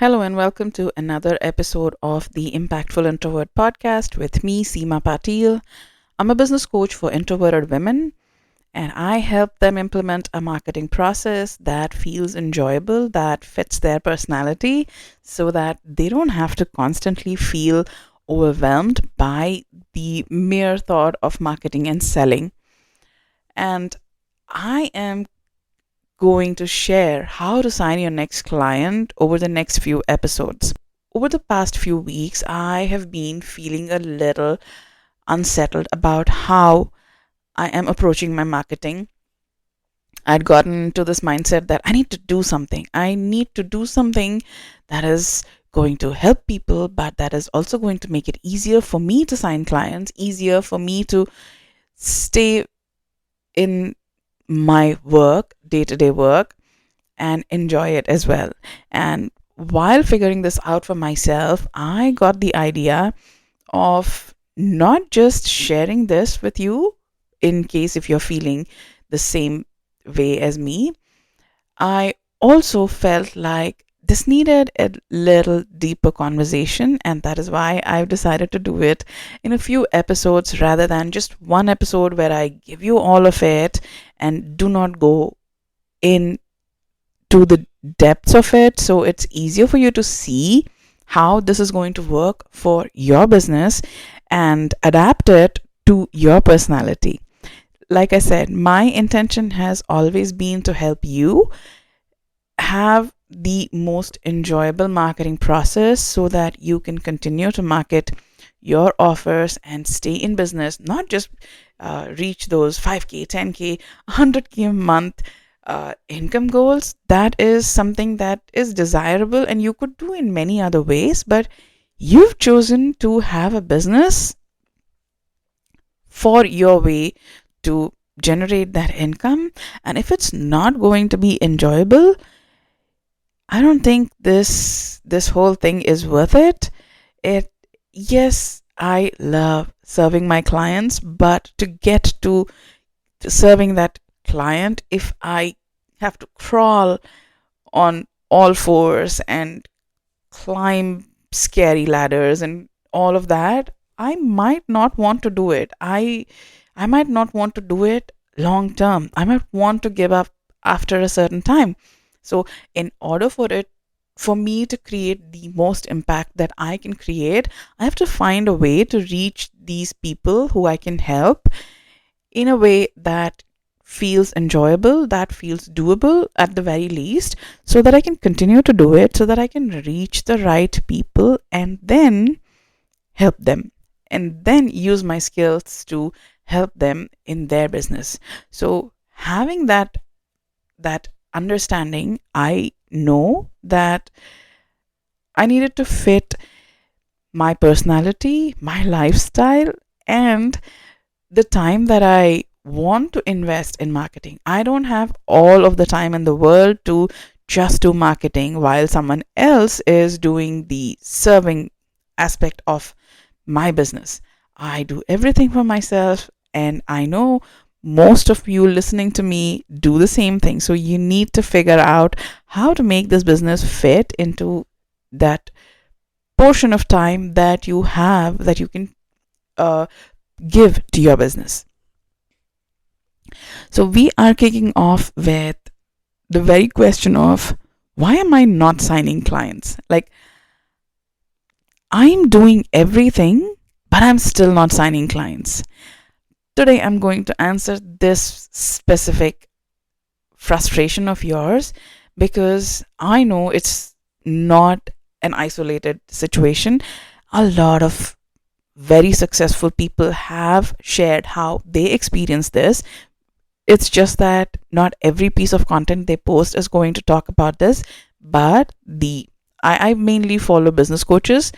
Hello and welcome to another episode of the Impactful Introvert Podcast with me, Seema Pateel. I'm a business coach for introverted women and I help them implement a marketing process that feels enjoyable, that fits their personality, so that they don't have to constantly feel overwhelmed by the mere thought of marketing and selling. And I am going to share how to sign your next client over the next few episodes. Over the past few weeks, I have been feeling a little unsettled about how I am approaching my marketing. I'd gotten into this mindset that I need to do something. I need to do something that is going to help people, but that is also going to make it easier for me to sign clients, easier for me to stay in my work, day to day work, and enjoy it as well. And while figuring this out for myself, I got the idea of not just sharing this with you in case if you're feeling the same way as me. I also felt like this needed a little deeper conversation, and that is why I've decided to do it in a few episodes rather than just one episode where I give you all of it and do not go in to the depths of it. So it's easier for you to see how this is going to work for your business and adapt it to your personality. Like I said, my intention has always been to help you have the most enjoyable marketing process so that you can continue to market your offers and stay in business, not just reach those 5K, 10K, 100K a month income goals. That is something that is desirable and you could do in many other ways, but you've chosen to have a business for your way to generate that income. And if it's not going to be enjoyable, I don't think this whole thing is worth it. Yes, I love serving my clients, but to get to serving that client, if I have to crawl on all fours and climb scary ladders and all of that, I might not want to do it. I might not want to do it long term. I might want to give up after a certain time. So in order for me to create the most impact that I can create, I have to find a way to reach these people who I can help in a way that feels enjoyable, that feels doable at the very least, so that I can continue to do it, so that I can reach the right people and then help them and then use my skills to help them in their business. So having that understanding, I know that I needed to fit my personality, my lifestyle, and the time that I want to invest in marketing. I don't have all of the time in the world to just do marketing while someone else is doing the serving aspect of my business. I do everything for myself, and I know most of you listening to me do the same thing. So you need to figure out how to make this business fit into that portion of time that you have, that you can uh, give to your business. So we are kicking off with the very question of, why am I not signing clients? Like, I'm doing everything, but I'm still not signing clients. Today, I'm going to answer this specific frustration of yours because I know it's not an isolated situation. A lot of very successful people have shared how they experience this. It's just that not every piece of content they post is going to talk about this, but I mainly follow business coaches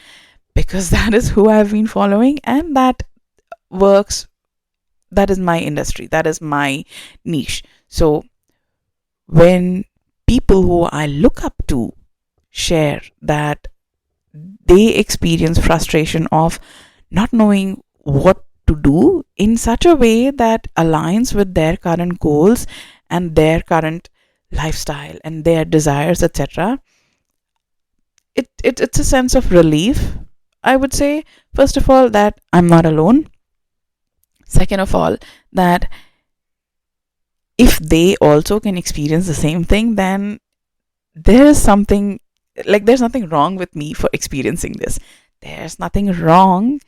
because that is who I've been following, and that works. That is my industry, that is my niche. So when people who I look up to share that they experience frustration of not knowing what to do in such a way that aligns with their current goals and their current lifestyle and their desires, etc., it's a sense of relief, I would say. First of all, that I'm not alone. Second of all, that if they also can experience the same thing, then there's something there's nothing wrong with me for experiencing this. There's nothing wrong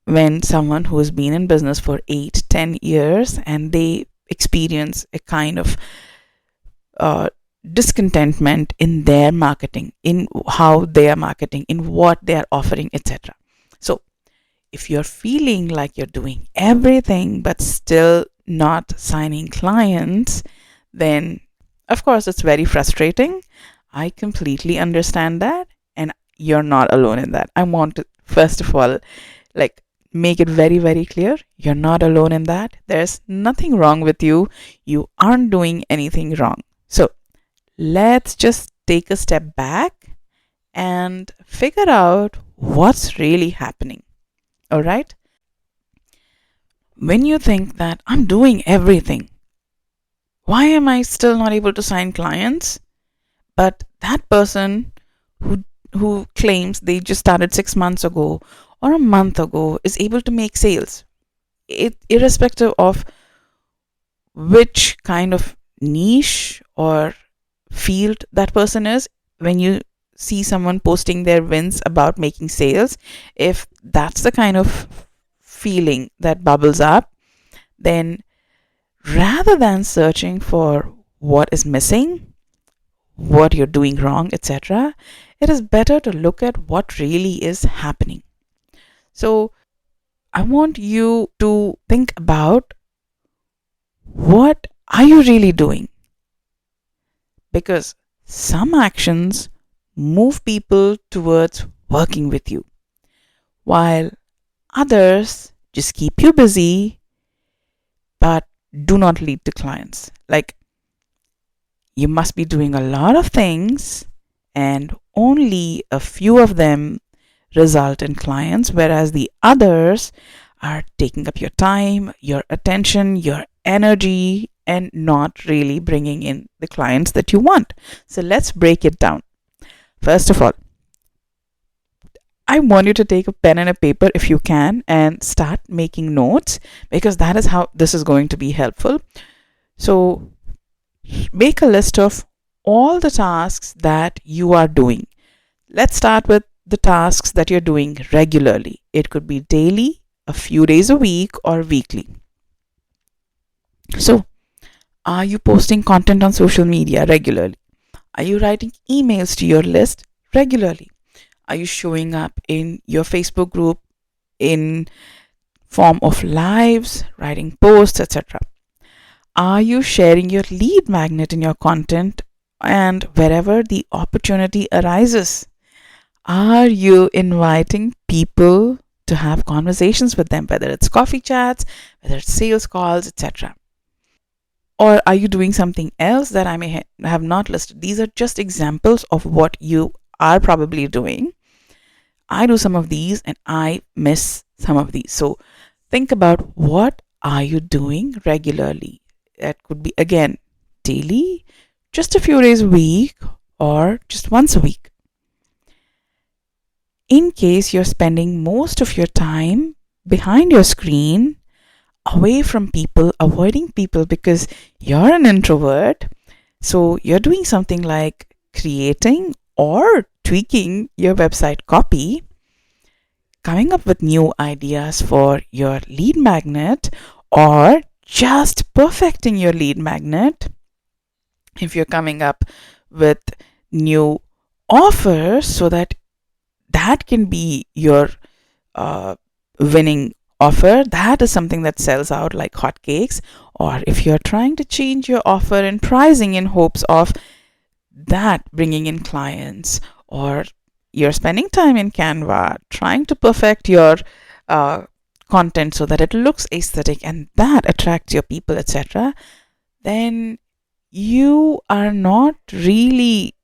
when someone who has been in business for 8-10 years and they experience a kind of uh, discontentment in their marketing, in how they are marketing, in what they are offering, etc. So if you're feeling like you're doing everything but still not signing clients, then of course it's very frustrating. I completely understand that, and you're not alone in that. I want to first of all make it very, very clear. You're not alone in that. There's nothing wrong with you. You aren't doing anything wrong. So let's just take a step back and figure out what's really happening. All right? When you think that I'm doing everything, why am I still not able to sign clients? But that person who claims they just started 6 months ago or a month ago is able to make sales, irrespective of which kind of niche or field that person is. When you see someone posting their wins about making sales, if that's the kind of feeling that bubbles up, then rather than searching for what is missing, what you're doing wrong, etc., it is better to look at what really is happening. So I want you to think about, what are you really doing? Because some actions move people towards working with you, while others just keep you busy but do not lead to clients. Like, you must be doing a lot of things and only a few of them result in clients, whereas the others are taking up your time, your attention, your energy, and not really bringing in the clients that you want. So let's break it down. First of all, I want you to take a pen and a paper if you can and start making notes, because that is how this is going to be helpful. So make a list of all the tasks that you are doing. Let's start with the tasks that you're doing regularly. It could be daily, a few days a week, or weekly. So, are you posting content on social media regularly? Are you writing emails to your list regularly? Are you showing up in your Facebook group in form of lives, writing posts, etc.? Are you sharing your lead magnet in your content and wherever the opportunity arises? Are you inviting people to have conversations with them, whether it's coffee chats, whether it's sales calls, etc.? Or are you doing something else that I may have not listed? These are just examples of what you are probably doing. I do some of these and I miss some of these. So think about, what are you doing regularly? That could be, again, daily, just a few days a week, or just once a week. In case you're spending most of your time behind your screen, away from people, avoiding people because you're an introvert, so you're doing something like creating or tweaking your website copy, coming up with new ideas for your lead magnet, or just perfecting your lead magnet. If you're coming up with new offers so that can be your winning offer, that is something that sells out like hotcakes. Or if you're trying to change your offer and pricing in hopes of that bringing in clients, or you're spending time in Canva trying to perfect your content so that it looks aesthetic and that attracts your people, etc., then you are not really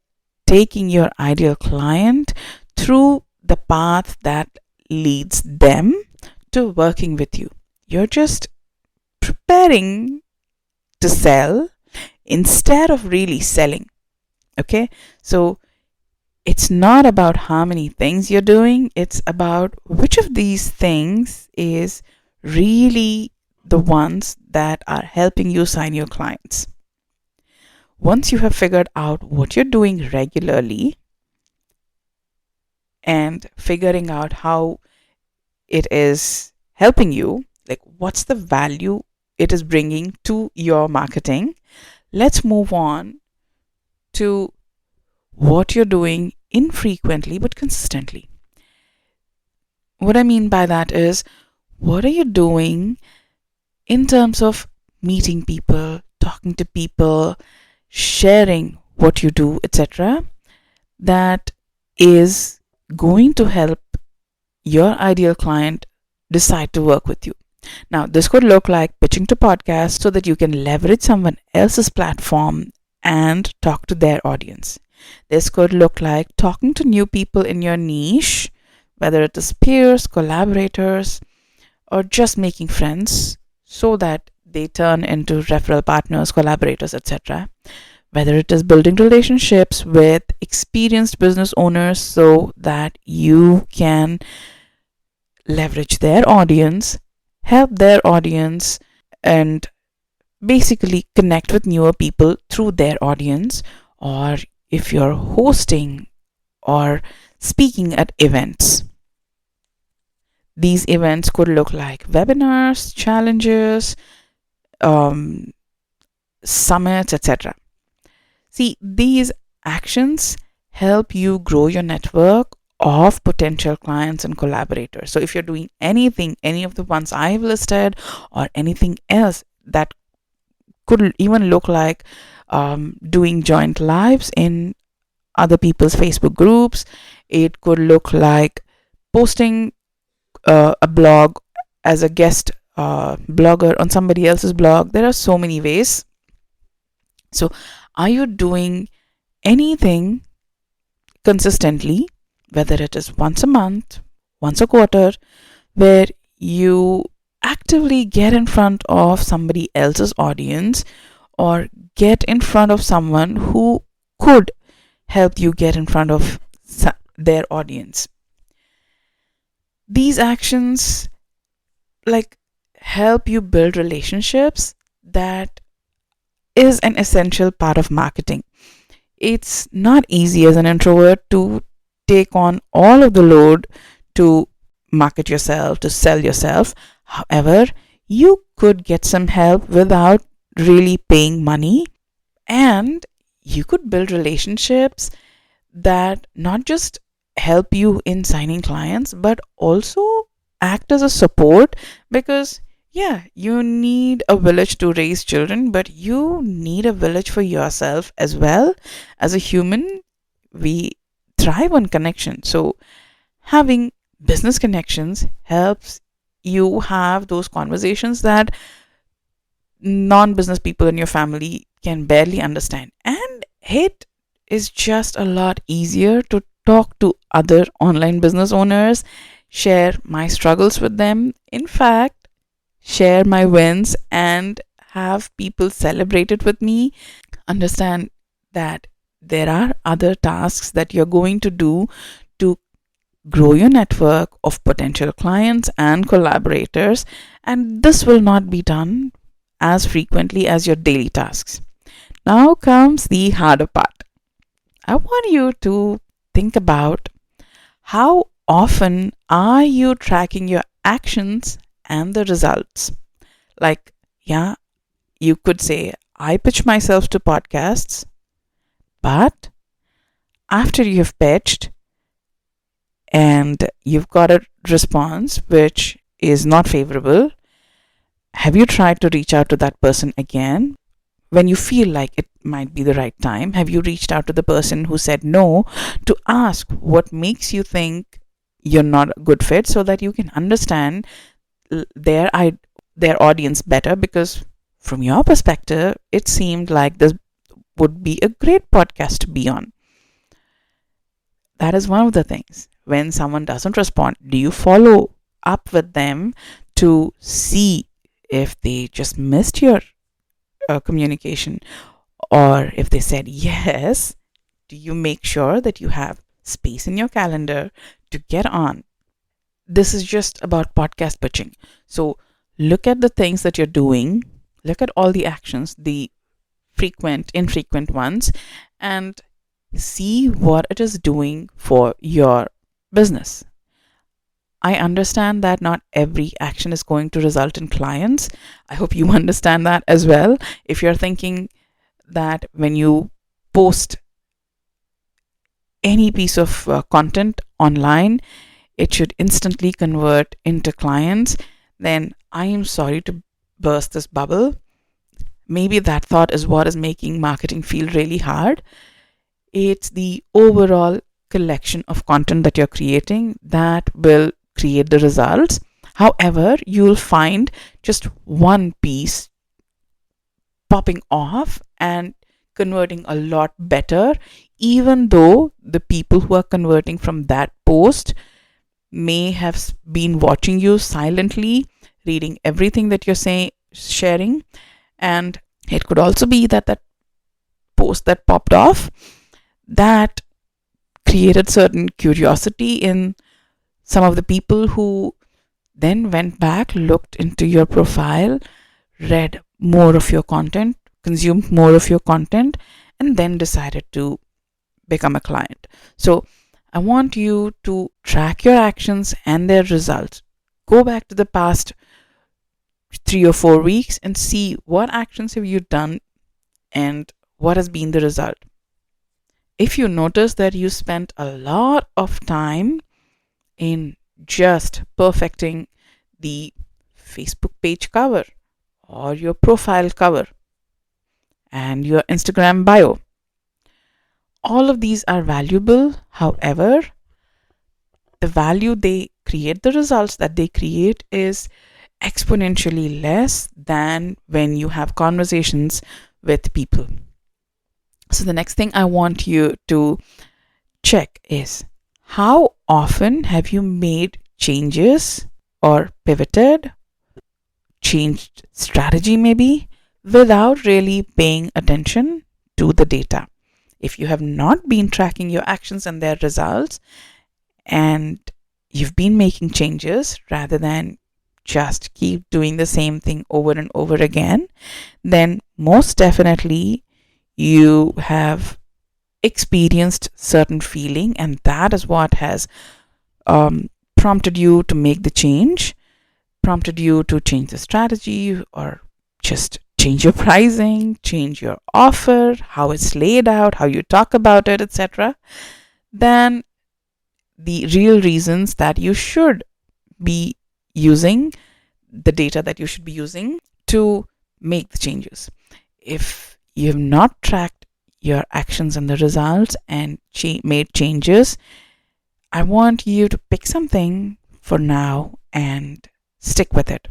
taking your ideal client through the path that leads them to working with you. You're just preparing to sell instead of really selling. Okay, so It's not about how many things you're doing, it's about which of these things is really the ones that are helping you sign your clients. Once you have figured out what you're doing regularly and figuring out how it is helping you, like what's the value it is bringing to your marketing, let's move on to what you're doing infrequently but consistently. What I mean by that is, what are you doing in terms of meeting people, talking to people, sharing what you do, etc., that is going to help your ideal client decide to work with you. Now, this could look like pitching to podcasts so that you can leverage someone else's platform and talk to their audience. This could look like talking to new people in your niche, whether it is peers, collaborators, or just making friends so that they turn into referral partners, collaborators, etc. Whether it is building relationships with experienced business owners so that you can leverage their audience, help their audience, and basically connect with newer people through their audience, or if you're hosting or speaking at events. These events could look like webinars, challenges, summits, etc. See, these actions help you grow your network of potential clients and collaborators. So if you're doing anything, any of the ones I've listed, or anything else that could even look like doing joint lives in other people's Facebook groups, it could look like posting a blog as a guest blogger on somebody else's blog. There are so many ways. So are you doing anything consistently, whether it is once a month, once a quarter, where you actively get in front of somebody else's audience or get in front of someone who could help you get in front of their audience? These actions like help you build relationships. That is an essential part of marketing. It's not easy as an introvert to take on all of the load to market yourself, to sell yourself. However, you could get some help without really paying money, and you could build relationships that not just help you in signing clients but also act as a support, because you need a village to raise children, but you need a village for yourself as well. As a human, we thrive on connection. So having business connections helps you have those conversations that non-business people in your family can barely understand. And it is just a lot easier to talk to other online business owners, share my struggles with them. In fact, share my wins and have people celebrate it with me. Understand that there are other tasks that you're going to do to grow your network of potential clients and collaborators, and this will not be done as frequently as your daily tasks. Now comes the harder part. I want you to think about how often are you tracking your actions and the results. Like, you could say, I pitch myself to podcasts, but after you've pitched and you've got a response which is not favorable, have you tried to reach out to that person again? When you feel like it might be the right time, have you reached out to the person who said no to ask what makes you think you're not a good fit, so that you can understand their audience better? Because from your perspective, it seemed like this would be a great podcast to be on. That is one of the things. When someone doesn't respond, do you follow up with them to see if they just missed your communication, or if they said yes, do you make sure that you have space in your calendar to get on. This is just about podcast pitching. So look at the things that you're doing, look at all the actions, the frequent, infrequent ones, and see what it is doing for your business. I understand that not every action is going to result in clients. I hope you understand that as well. If you're thinking that when you post any piece of content online, it should instantly convert into clients, then I am sorry to burst this bubble. Maybe that thought is what is making marketing feel really hard. It's the overall collection of content that you're creating that will create the results. However, you'll find just one piece popping off and converting a lot better, even though the people who are converting from that post may have been watching you silently, reading everything that you're sharing. And it could also be that that post that popped off, that created certain curiosity in some of the people who then went back, looked into your profile, read more of your content, consumed more of your content, and then decided to become a client. So I want you to track your actions and their results. Go back to the past 3 or 4 weeks and see what actions have you done and what has been the result. If you notice that you spent a lot of time in just perfecting the Facebook page cover or your profile cover and your Instagram bio, all of these are valuable. However, the value they create, the results that they create, is exponentially less than when you have conversations with people. So the next thing I want you to check is, how often have you made changes or pivoted, changed strategy maybe, without really paying attention to the data? If you have not been tracking your actions and their results, and you've been making changes rather than just keep doing the same thing over and over again, then most definitely you have experienced certain feeling, and that is what has prompted you to make the change, prompted you to change the strategy, or just change your pricing, change your offer, how it's laid out, how you talk about it, etc. Then the real reasons that you should be using the data that you should be using to make the changes. If you have not tracked your actions and the results and made changes, I want you to pick something for now and stick with it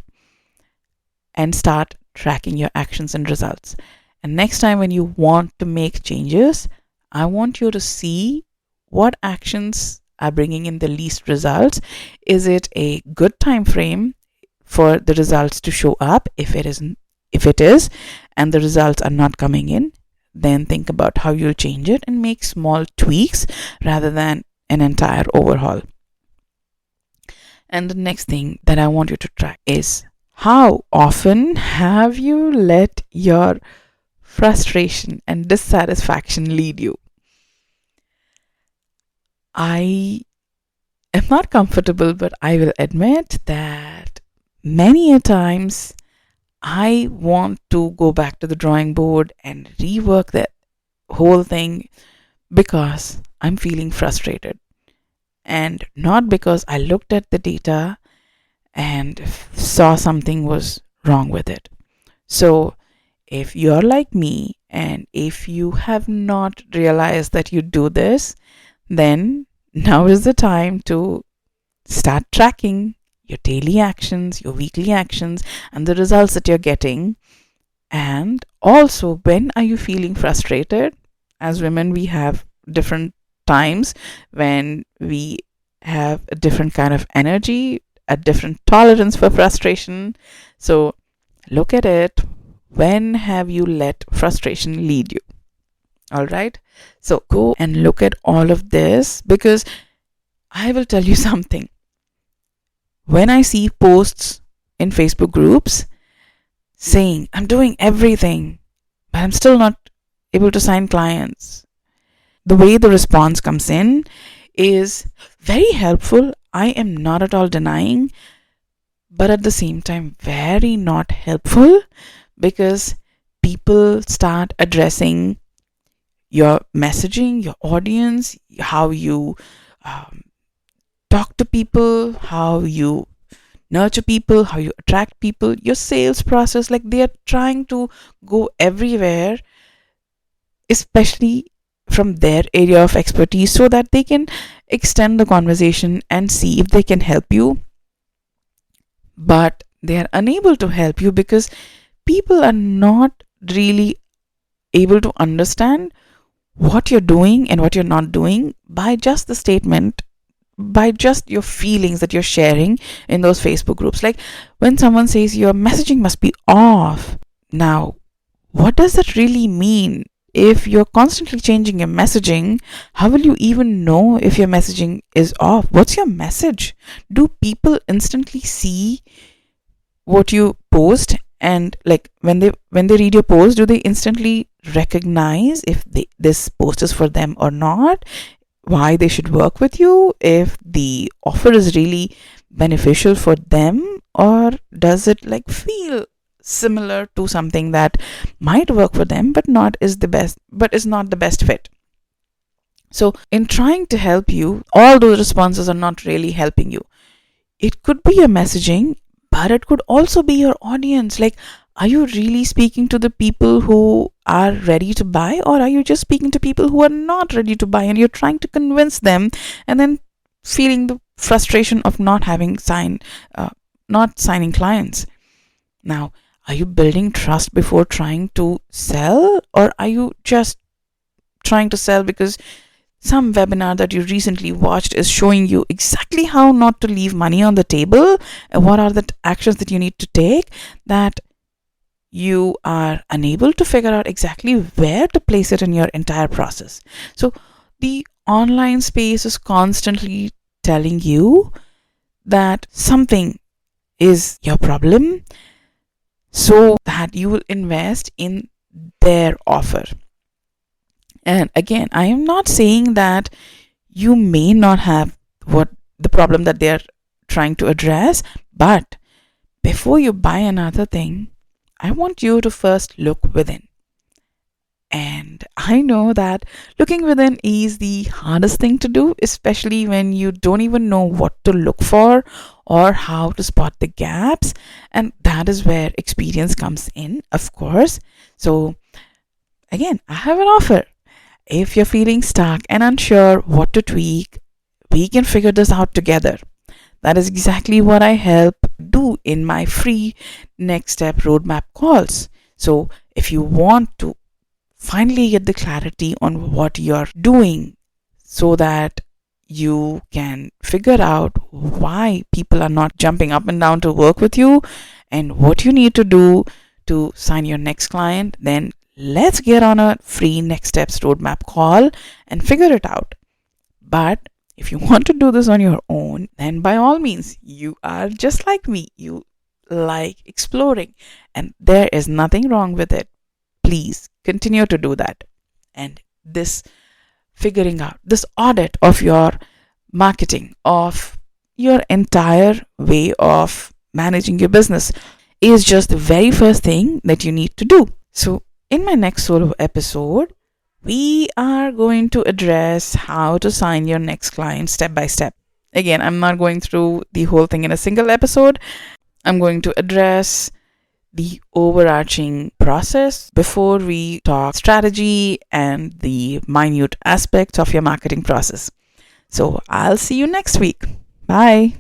and start tracking your actions and results. And next time when you want to make changes, I want you to see what actions are bringing in the least results. Is it a good time frame for the results to show up? If it is and the results are not coming in, then think about how you'll change it and make small tweaks rather than an entire overhaul. And the next thing that I want you to track is, how often have you let your frustration and dissatisfaction lead you? I am not comfortable, but I will admit that many a times I want to go back to the drawing board and rework that whole thing because I'm feeling frustrated, and not because I looked at the data and saw something was wrong with it. So if you're like me and if you have not realized that you do this, then now is the time to start tracking your daily actions, your weekly actions, and the results that you're getting. And also, when are you feeling frustrated? As women, we have different times when we have a different kind of energy, a different tolerance for frustration. So look at it. When have you let frustration lead you? All right. So go and look at all of this, because I will tell you something. When I see posts in Facebook groups saying, I'm doing everything, but I'm still not able to sign clients, the way the response comes in is very helpful. I am not at all denying, but at the same time, very not helpful, because people start addressing your messaging, your audience, how you um, talk to people, how you nurture people, how you attract people, your sales process. Like, they are trying to go everywhere, especially from their area of expertise, so that they can extend the conversation and see if they can help you. But they are unable to help you because people are not really able to understand what you're doing and what you're not doing by just the statement, by just your feelings that you're sharing in those Facebook groups. Like, when someone says your messaging must be off, now, what does that really mean? If you're constantly changing your messaging, how will you even know if your messaging is off? What's your message? Do people instantly see what you post? And like, when they read your post, do they instantly recognize if this post is for them or not, why they should work with you, if the offer is really beneficial for them, or does it like feel similar to something that might work for them but is not the best fit? So in trying to help you, all those responses are not really helping you. It could be your messaging, but it could also be your audience. Like, are you really speaking to the people who are ready to buy, or are you just speaking to people who are not ready to buy, and you're trying to convince them, and then feeling the frustration of not signing clients? Now, are you building trust before trying to sell, or are you just trying to sell because some webinar that you recently watched is showing you exactly how not to leave money on the table, and what are the actions that you need to take, that you are unable to figure out exactly where to place it in your entire process? So the online space is constantly telling you that something is your problem, so that you will invest in their offer. And again, I am not saying that you may not have what the problem that they're trying to address, but before you buy another thing, I want you to first look within. And I know that looking within is the hardest thing to do, especially when you don't even know what to look for or how to spot the gaps. And that is where experience comes in, of course. So again, I have an offer. If you're feeling stuck and unsure what to tweak, we can figure this out together. That is exactly what I help do in my free next step roadmap calls. So if you want to finally get the clarity on what you're doing, so that you can figure out why people are not jumping up and down to work with you, and what you need to do to sign your next client, then let's get on a free next steps roadmap call and figure it out. But if you want to do this on your own, then by all means, you are just like me. You like exploring, and there is nothing wrong with it. Please continue to do that. And this figuring out, this audit of your marketing, of your entire way of managing your business, is just the very first thing that you need to do. So in my next solo episode, we are going to address how to sign your next client step by step. Again, I'm not going through the whole thing in a single episode. I'm going to address the overarching process before we talk strategy and the minute aspects of your marketing process. So I'll see you next week. Bye.